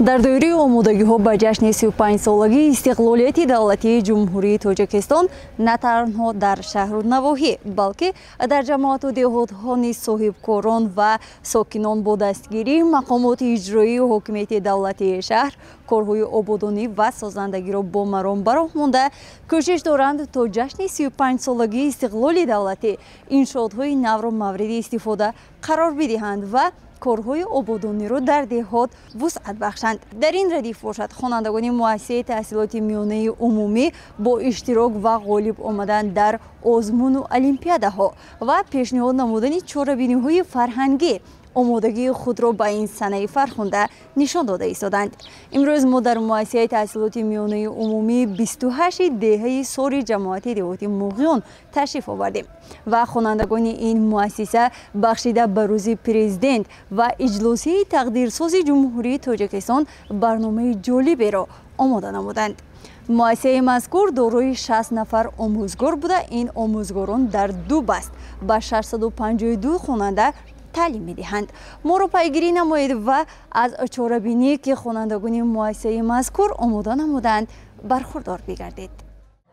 در دوره آمادگی‌ها به جشن 35 سالگی استقلالیت دولتی جمهوری تاجیکستان نه تنها در شهر و نواحی بلکه در جماعت و دهات‌ها نیز صاحبکاران و ساکنان با دستگیری مقامات اجرایی و حاکمیت دولتی شهر کارهای آبادانی و سازندگی را با مرام براه مانده کوشش دارند تا جشن 35 سالگی استقلال دولتی انشاءات‌های نو را مورد استفاده قرار بدهند و کارهای آبادانی را در دهات وسعت بخشند. در این ردیف باشد خوانندگان مؤسسه تحصیلات میانه عمومی با اشتراک و غالب آمدن در آزمون و المپیادها و پیشنهاد نمودن چاره‌بینی‌های فرهنگی آمادگی خود را به این صنایع فرخنده نشان داده ایستادند. امروز ما در مؤسسه تحصیلات میانه عمومی 28 دهه سال جماعت دهاتی موقعیان تشریف آوردیم و خوانندگان این مؤسسه بخشیده به روز پرزیدنت و اجلاسی تقدیرساز جمهوری تاجیکستان برنامه جالبی را آماده نمودند. مؤسسه مذکور دارای 60 نفر آموزگار بوده. این آموزگاران در دو بست به 652 خواننده تعلیم می‌دهند. ما را پیگیری نمایید و از چاره‌بینی که خوانندگان مؤسسه مذکور آماده نمودند برخوردار بگردید.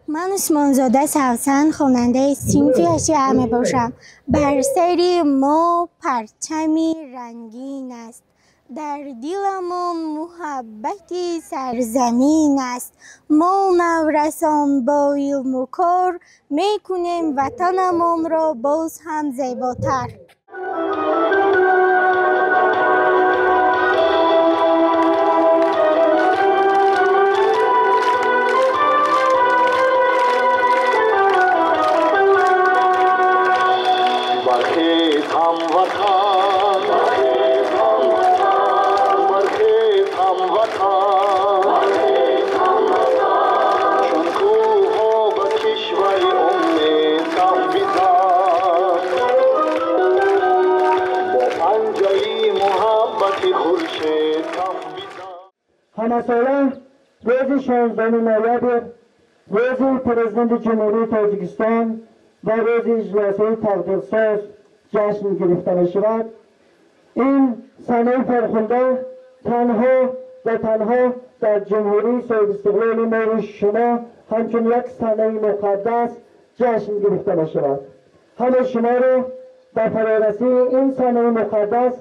من عثمانزاده سوسن خواننده صنف هشت همه باشم. بر سر ما پرچمی رنگین است، در دلمان محبت سرزمین است. ما نورسان با علم و کار میکنیم وطنمان را باز هم زیباتر. همه ساله روز 16 نوامبر روز پرزیدنت جمهوری تاجیکستان و روز اجلاسی تقدیرساز جشن گرفته می شود. این صحنه فرخنده تنها و تنها در جمهوری صاحب استقلال ما شما همچون یک صحنه مقدس جشن گرفته می شود. همه شما را به فرارسی این صحنه مقدس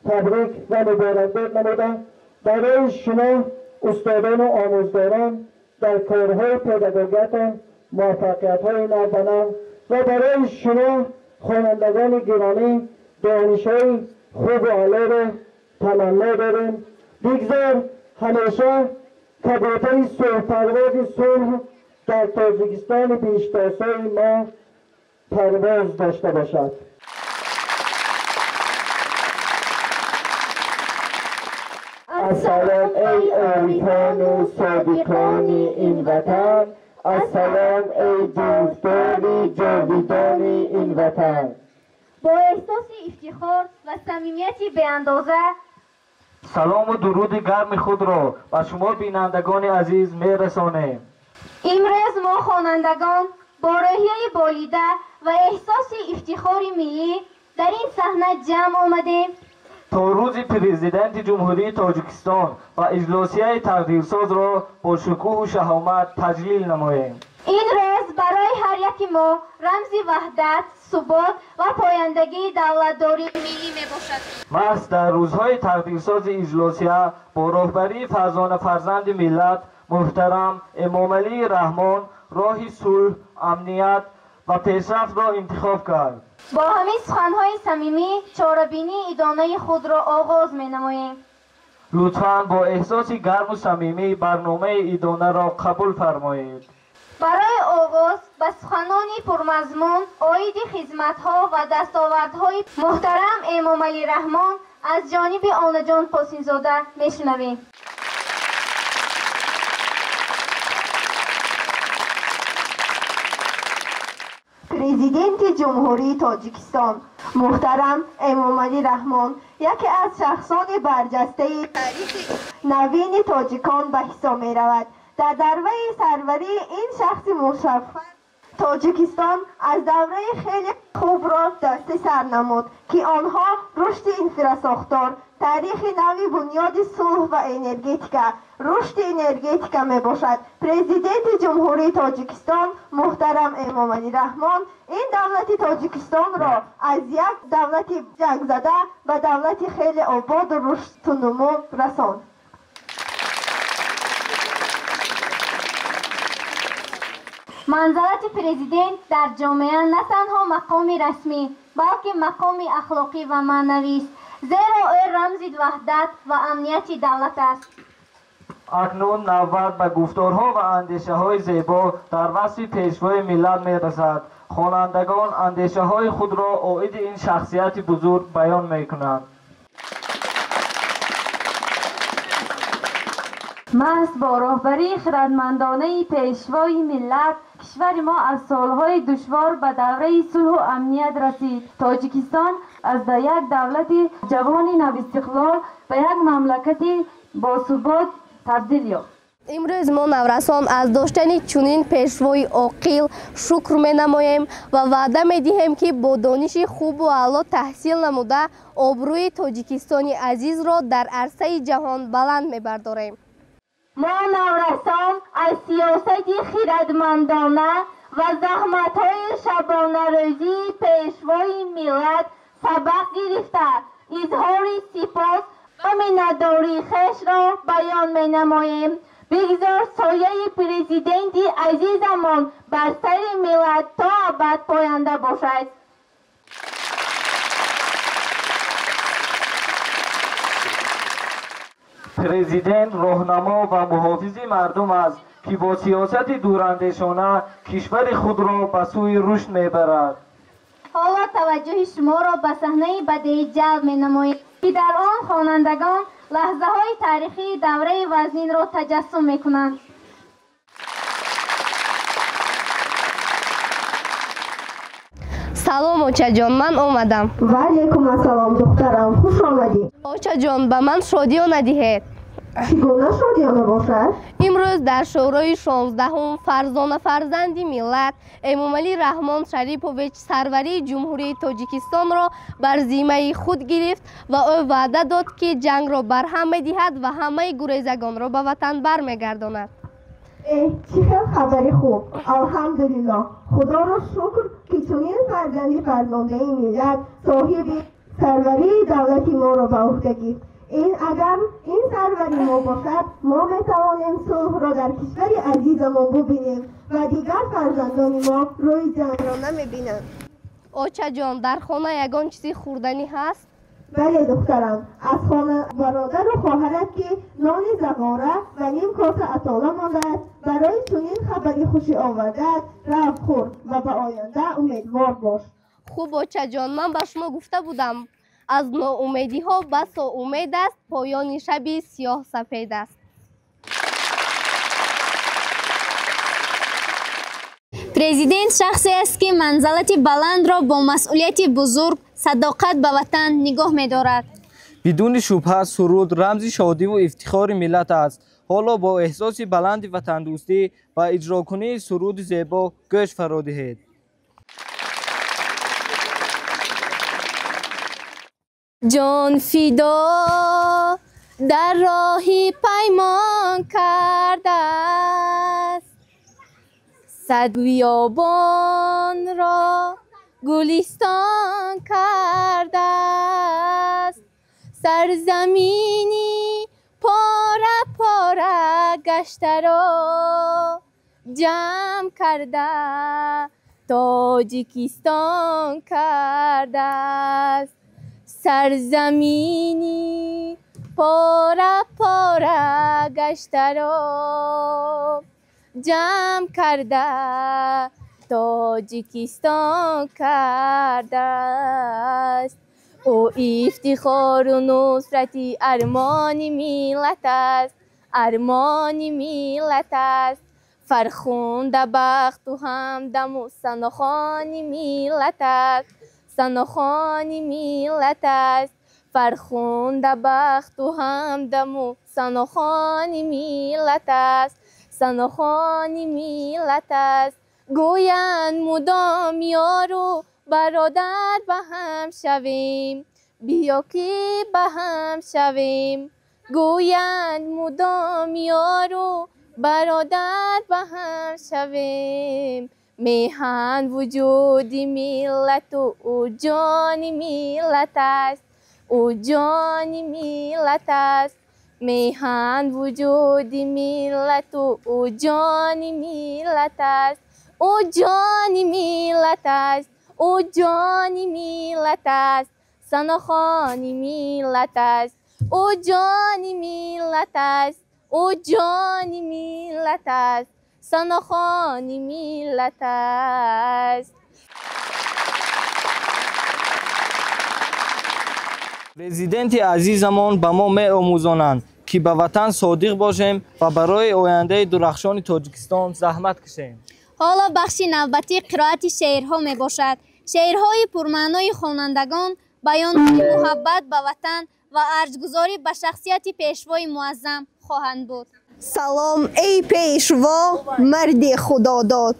تبریک و مبارکباد نموده برای شما استادان و آموزگاران در کارهای پداگوژیتان موفقیت‌های نو و برای شما خوانندگان گرامی دانش‌های خوب و عالی را تمنا داریم. بگذار همیشه کبوتر پرواز صلح در تاجیکستان پیشتازهای ما پرواز داشته باشد. السلام ای اهلیان و صادقان این وطن، السلام ای دوستان جاویدان این وطن. با احساس افتخار و صمیمیتی به اندازه سلام و درود گرم خود را به شما بینندگان عزیز میرسانیم. امروز ما خوانندگان با روحیه بالیده و احساس افتخار ملی در این صحنه جمع آمدیم تا روز پرزیدنت جمهوری تاجیکستان و اجلاسیه تقدیرساز را با شکوه و شهامت تجلیل نماییم. این روز برای هر یک ما رمز وحدت، ثبات و پایندگی دولتداری ملی می باشد. محض در روزهای تقدیرساز اجلاسیه با راهبری فرزانه فرزند ملت محترم امامعلی رحمان راه صلح، امنیت و پیشرفت را انتخاب کرد. با همین سخنهای صمیمی چاره‌بینی ادامه خود را آغاز می نماییم. لطفاً با احساس گرم و صمیمی برنامه ادامه را قبول فرمایید. برای آغاز به سخنانی پرمضمون عاید خدمت‌ها و دستاوردهای محترم امامعلی رحمان از جانب آنا جان پاسین‌زاده میشنویم. پرزیدنت جمهوری تاجیکستان محترم امامعلی رحمان یکی از شخصان برجسته تاریخ نوین تاجیکان به حساب می رود. در دوره سروری این شخص مشرف تاجیکستان از دوره خیلی خوب را دست سر نمود که آنها رشد انفراساختار، تاریخ نوی بنیاد صلح و انرژتیکا، رشد انرژتیکا می باشد. پرزیدنت جمهوری تاجیکستان محترم امامعلی رحمان این دولت تاجیکستان را از یک دولت جنگ زده به دولت خیلی آباد و رشد و نمو رساند. منزلت پرزیدنت در جامعه نه تنها مقام رسمی بلکه مقام اخلاقی و معنوی است، زیرا او رمز وحدت و امنیت دولت است. اکنون نوبت به گفتارها و اندیشه های زیبا در وصف پیشوای ملت می رسد. خوانندگان اندیشه های خود را عاید این شخصیت بزرگ بیان می کنند. محض با راهبری خردمندانه پیشوای ملت کشور ما از سالهای دشوار به دوره صلح و امنیت رسید. تاجیکستان از یک دولت جوان نواستقلال به یک مملکت باثبات تبدیل یافت. امروز ما نورسان از داشتن چنین پیشوای عاقل شکر می‌نماییم و وعده می‌دهیم که با دانش خوب و اعلی تحصیل نموده آبروی تاجیکستانی عزیز را در عرصه جهان بلند می‌برداریم. ما نورسان از سیاست خردمندانه و زحمت‌های شبانه روزی پیشوای ملت سبق گرفته اظهار سپاس و مینت‌داری خویش را بیان می‌نماییم. بگذار سایه پرزیدنت عزیزمان بر سر ملت تا ابد پاینده باشد. پرزیدنت راهنما و محافظ مردم است که با سیاست دوراندیشانه کشور خود را به سوی رشد میبرد. حالا توجه شما را به صحنه بدیهی جلب می‌نماییم که در آن خوانندگان لحظه‌های تاریخی دوره وزنین را تجسم می‌کنند. سلام اوچا جان، من آمدم. و علیکم السلام دخترم، خوش آمدی. اوچا جان، به من شادیانه دهید. چگونه شادیانه باشد؟ امروز در شورای 16 فرزانه فرزند ملت امامعلی رحمان شریپوویچ سروری جمهوری تاجیکستان را بر ذمه خود گرفت و او وعده داد که جنگ را برهم می‌دهد و همه گریزگان را به وطن برمیگرداند. چه خبری خوب، الحمدلله. خدا را شکر که چنین فرزندی فرزانده ملت صاحب سروری دولت ما را به عهده گرفت. اگر این سروری ما باشد ما میتوانیم صلح را در کشور عزیزمان ببینیم و دیگر فرزندان ما روی جنگ را نمیبینند. اوچا جان، در خانه یگان چیزی خوردنی هست؟ بله دخترم، از خانه برادر و خواهرت که نان زغاره و نیم کاسه اتاله مانده است. برای چنین خبری خوشی آورده است، رفت خور و به آینده امیدوار باش. خوب اوچا جان، من به شما گفته بودم از ناامیدی ها بسا امید است، پایان شب سیاه سفید است. پرزیدنت شخصی است که منزلت بلند را با مسئولیت بزرگ، صداقت به وطن نگاه می دارد. بدون شبهه سرود رمز شادی و افتخار ملت است. حالا با احساس بلند وطن دوستی و اجرا کنی سرود زیبا گوش فرا دهید. جان فدا در راهی پیمان کرده است، صد بیابان را گلستان کرده است، سرزمینی پاره پاره گشته را جمع کرده تاجیکستان کرده است، سرزمینی پاره پاره گشته را جمع کرده تاجیکستان کرده است. او افتخار و نصرتی ارمان ملت است، ارمان ملت است، فرخنده بخت و همدم و سناخان ملت است، سناخان ملت است، فرخنده بخت و همدم و سناخان ملت است، سناخان ملت است. گویند مدام یار و برادر به هم شویم، بیا که به هم شویم. گویند مدام یار و برادر به هم شویم. میهن وجود ملت و او جان ملت است، او جان ملت است. میهن وجود ملت و او جان ملت است، او جان ملت است، او جان ملت است. سنخان ملت است، او جان ملت است، او جان ملت است. سنخان ملت است. پرزیدنت عزیزمان به ما می‌آموزانند که به وطن صادق باشیم و برای آینده درخشان تاجیکستان زحمت کشیم. حالا بخش نوبتی قرائت شعرها می باشد. شعرهای پرمعنای خوانندگان بیان محبت به وطن و ارجگذاری به شخصیت پیشوای معظم خواهند بود. سلام ای پیشوا مرد خداداد،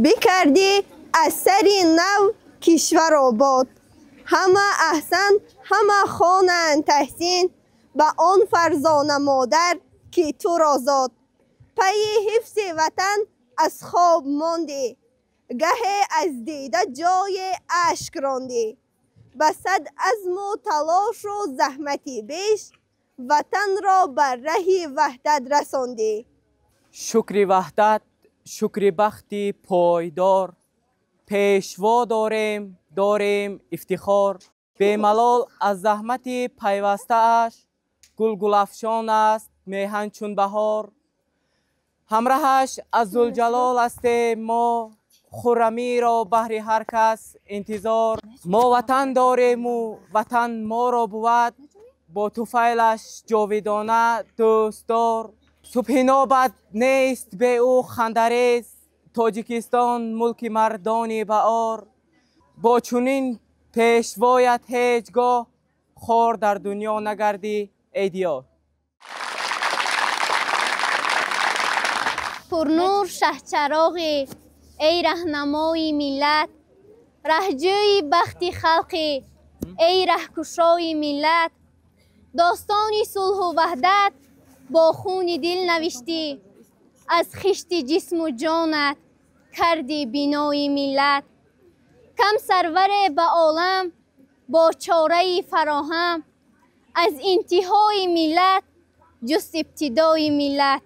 بکردی از سری نو کشور آباد. همه احسن همه خوانند تحسین، به آن فرزانه مادر که تو را زاد. پی حفظ وطن از خواب ماندی، گه از دیده جای اشک راندی. به صد عزم و تلاش و زحمتی بیش، وطن را بر ره وحدت رساندی. شکر وحدت، شکر بختی پایدار، پیشوا داریم افتخار. بیملال از زحمت پیوسته اش، گل افشان است میهن چون بهار. همراهش از ذوالجلال است ما، خرمی را بهر هر کس انتظار. ما وطن داریم و وطن ما را بود، با طفیلش جاودانه دوستدار. صبح نوبت نیست به او خندریز، تاجیکستان ملک مردان بهار. با چنین پیشوایت هیچگاه خار در دنیا نگردی ای دیار. پرنور شهچراغی ای رهنمای ملت، رهجوی بخت خلقی ای رهکشای ملت. داستانی صلح و وحدت با خون دل نوشتی، از خشت جسم و جانت کردی بینای ملت. کم سرور به عالم با چاره فراهم، از انتهای ملت جست ابتدای ملت.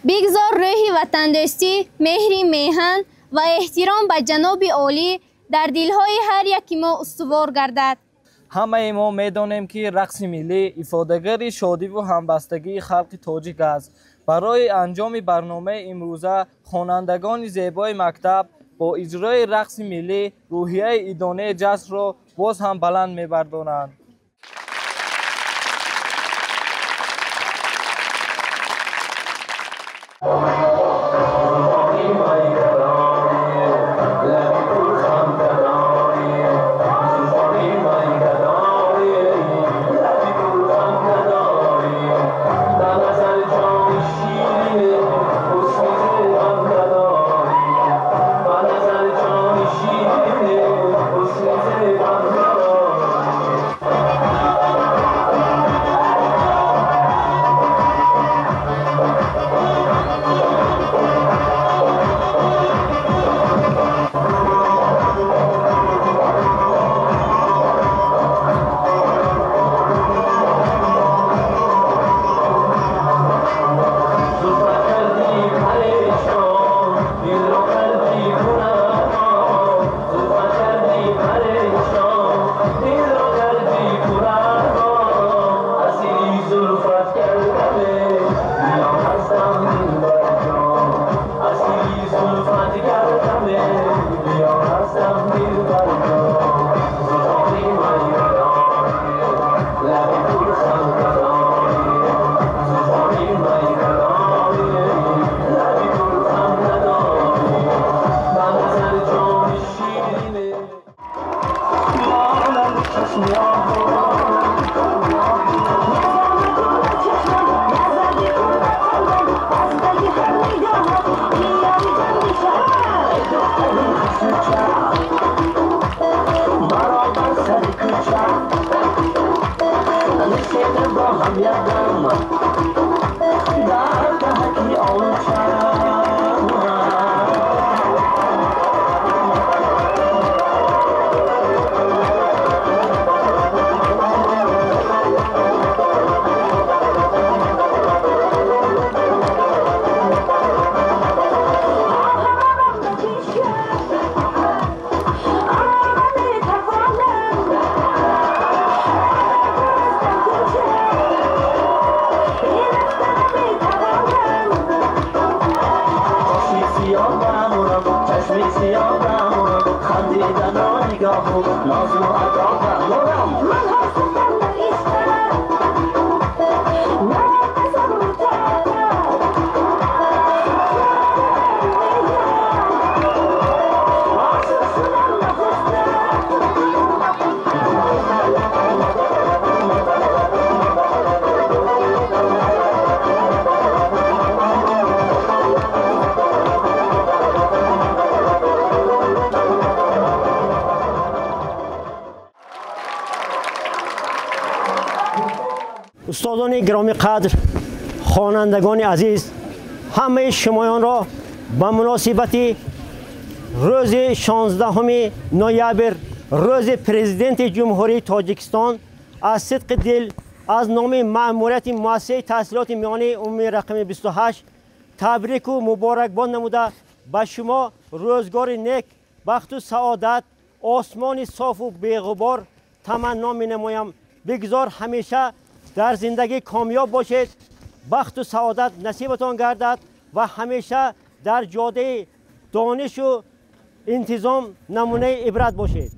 بگذار روح وطن دوستی، مهر میهن و احترام به جناب عالی در دلهای هر یکی ما استوار گردد. همه ما میدانیم که رقص ملی افادگر شادی و همبستگی خلق تاجیک است. برای انجام برنامه امروزه خوانندگان زیبای مکتب با اجرای رقص ملی روحیه ادانه جشن را باز هم بلند می‌بردارند. هم یکدم در دهکی آن شب نازو عذاب نورم من هستم در ایستم من تصور کردم عاشق شدم استادان گرامی قدر، خوانندگان عزیز، همه شمایان را به مناسبت روز 16 نوامبر روز پرزیدنت جمهوری تاجیکستان از صدق دل از نام مأموریت مؤسسه تحصیلات میانه عمومی رقم 28 تبریک و مبارکباد نموده به شما روزگار نیک، بخت و سعادت، آسمان صاف و بی‌غبار تمنا می‌نمایم. بگذار همیشه در زندگی کامیاب باشید، بخت و سعادت نصیبتان گردد و همیشه در جاده دانش و انتظام نمونه عبرت باشید.